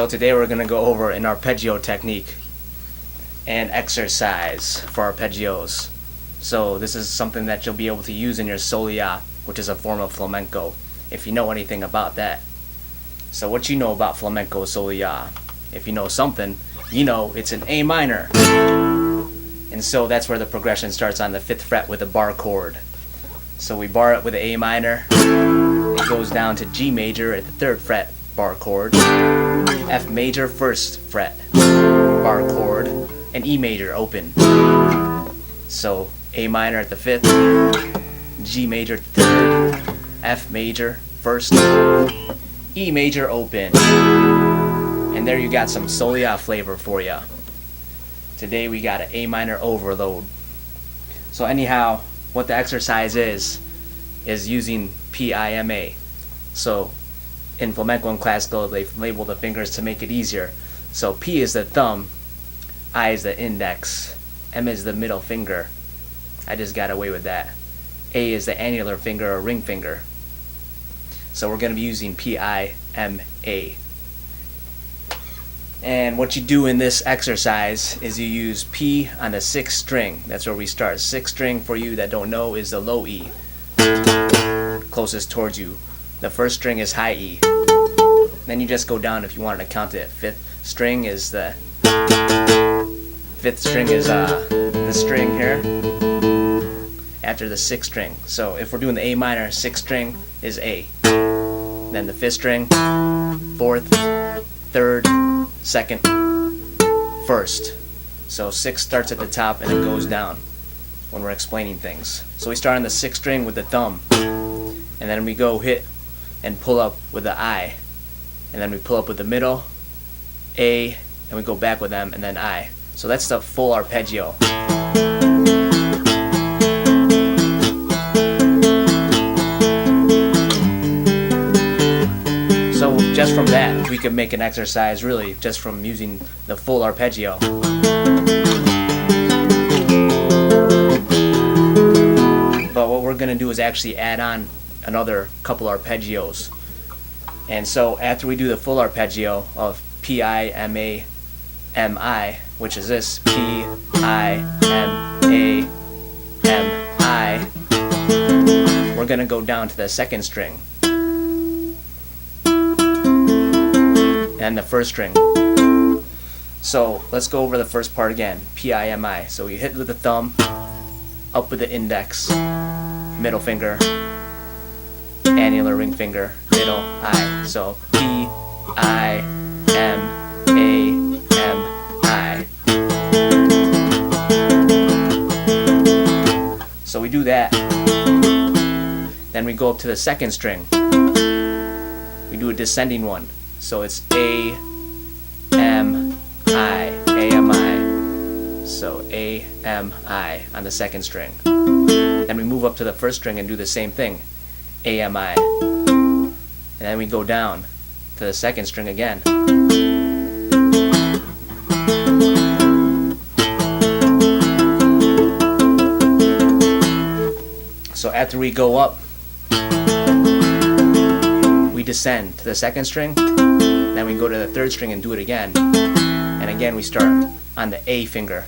So today we're going to go over an arpeggio technique and exercise for arpeggios. So this is something that you'll be able to use in your Solusad, which is a form of flamenco, if you know anything about that. So what you know about flamenco Solusad? If you know something, you know it's an A minor. And so that's where the progression starts on the 5th fret with a bar chord. So we bar it with an A minor, it goes down to G major at the 3rd fret, bar chord, F major 1st fret, bar chord, and E major open. So A minor at the 5th, G major 3rd, F major 1st, E major open. And there you got some Solusad flavor for you. Today we got an A minor overload. So anyhow, what the exercise is using PIMA. So in flamenco and classical, they've labeled the fingers to make it easier. So P is the thumb, I is the index, M is the middle finger. I just got away with that. A is the annular finger or ring finger. So we're going to be using PIMA. And what you do in this exercise is you use P on the 6th string. That's where we start. 6th string, for you that don't know, is the low E, closest towards you. The 1st string is high E. Then you just go down if you wanted to count it. 5th string is the 5th string is the string here after the 6th string. So if we're doing the A minor, 6th string is A. Then the 5th string, 4th, 3rd, 2nd, 1st. So 6 starts at the top and it goes down when we're explaining things. So we start on the 6th string with the thumb, and then we go hit and pull up with the I, and then we pull up with the middle, A, and we go back with M, and then I. So that's the full arpeggio. So just from that, we could make an exercise really just from using the full arpeggio. But what we're going to do is actually add on another couple arpeggios. And so after we do the full arpeggio of PIMA, MI, which is this, PIMA, MI, we're going to go down to the 2nd string and the 1st string. So let's go over the first part again. PIMI. So we hit with the thumb, up with the index, middle finger, annular ring finger, middle, I. So PIMA, MI. So we do that. Then we go up to the 2nd string. We do a descending one. So it's A, M, I, AMI. So A, M, I on the 2nd string. Then we move up to the 1st string and do the same thing. AMI. And then we go down to the 2nd string again. So after we go up, we descend to the 2nd string, then we go to the 3rd string and do it again. And again we start on the A finger.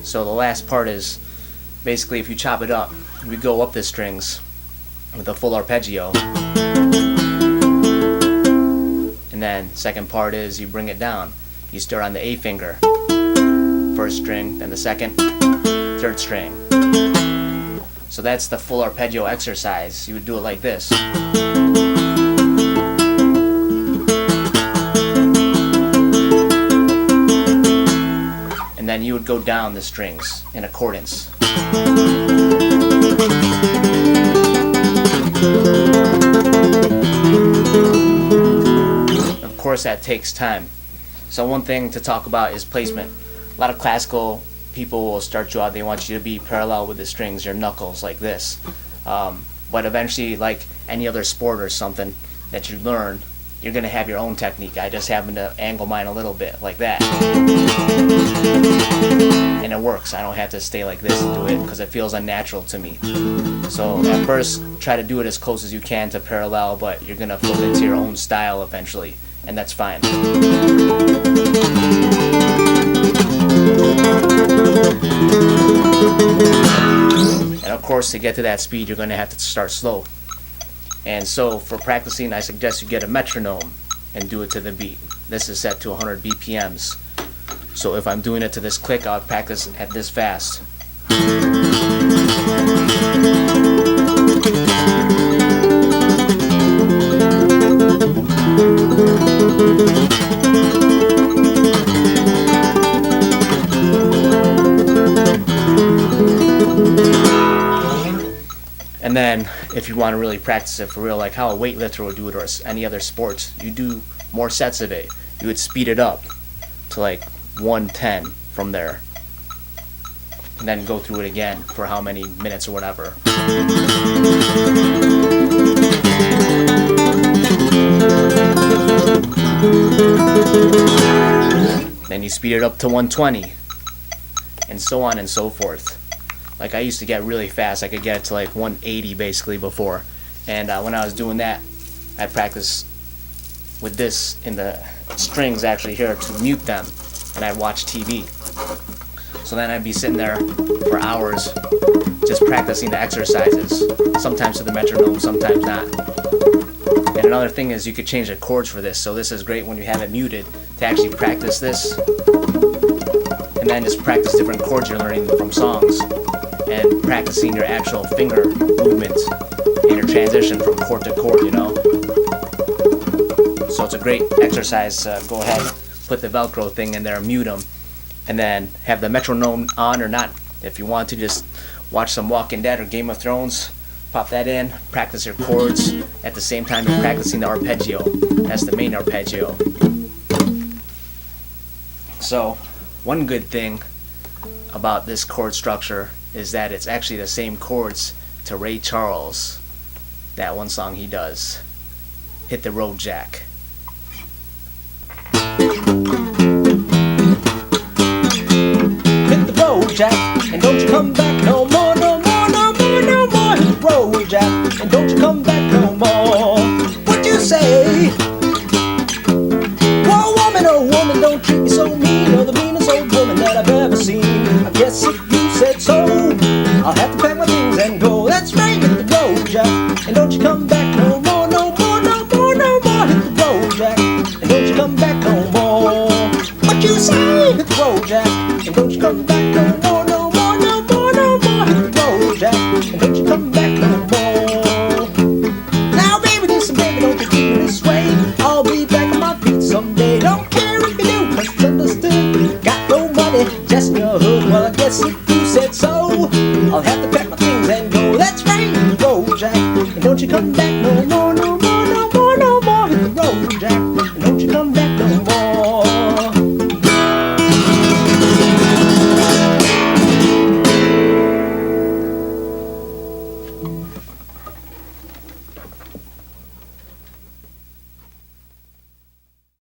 So the last part is basically, if you chop it up, we go up the strings with a full arpeggio. And then second part is you bring it down. You start on the A finger, 1st string, then the 2nd, 3rd string. So that's the full arpeggio exercise. You would do it like this. And then you would go down the strings in accordance. Of course, that takes time. So one thing to talk about is placement. A lot of classical people will start you out, they want you to be parallel with the strings, your knuckles, like this. But eventually, like any other sport or something that you learn, you're going to have your own technique. I just happen to angle mine a little bit, like that. And it works. I don't have to stay like this and do it because it feels unnatural to me. So at first, try to do it as close as you can to parallel, but you're going to flip into your own style eventually. and that's fine. And of course, to get to that speed, you're going to have to start slow. And so for practicing, I suggest you get a metronome and do it to the beat. This is set to 100 BPMs. So if I'm doing it to this click, I'll practice at this fast. And then if you want to really practice it for real, like how a weightlifter would do it or any other sport, you do more sets of it. You would speed it up to like 110 from there, and then go through it again for how many minutes or whatever. Then you speed it up to 120, and so on and so forth. Like I used to get really fast. I could get it to like 180 basically before. And when I was doing that, I practiced with this in the strings actually here to mute them, and I'd watch TV. So then I'd be sitting there for hours just practicing the exercises, sometimes to the metronome, sometimes not. And another thing is you could change the chords for this. So this is great when you have it muted to actually practice this, and then just practice different chords you're learning from songs, and practicing your actual finger movement and your transition from chord to chord, you know. So it's a great exercise. Go ahead, put the Velcro thing in there, mute them, and then have the metronome on or not. If you want to, just watch some Walking Dead or Game of Thrones, pop that in, practice your chords at the same time you're practicing the arpeggio. That's the main arpeggio. So one good thing about this chord structure is that it's actually the same chords to Ray Charles, that one song he does, Hit the Road Jack. Hit the road, Jack, and don't you come back no more, no more, no more, no more. Hit the road, Jack, and don't you come back no more. What you say? Oh woman, don't treat me so mean. You're the meanest old woman that I've ever seen. I guess if you said so, I'll have to pack my things and go. That's right, hit the road, Jack, and don't you come back no more, no more, no more, no more. Hit the road, Jack, and don't you come back no more. What you say? Hit the road, Jack, and don't you come back no more, no more, no more, no more. Hit the road, Jack, and don't you come back no more. Now baby, listen baby, don't you keep me this way. I'll be back on my feet someday. Don't care if you do, 'cause it's understood. Got no money, just in your hood. Well, I guess if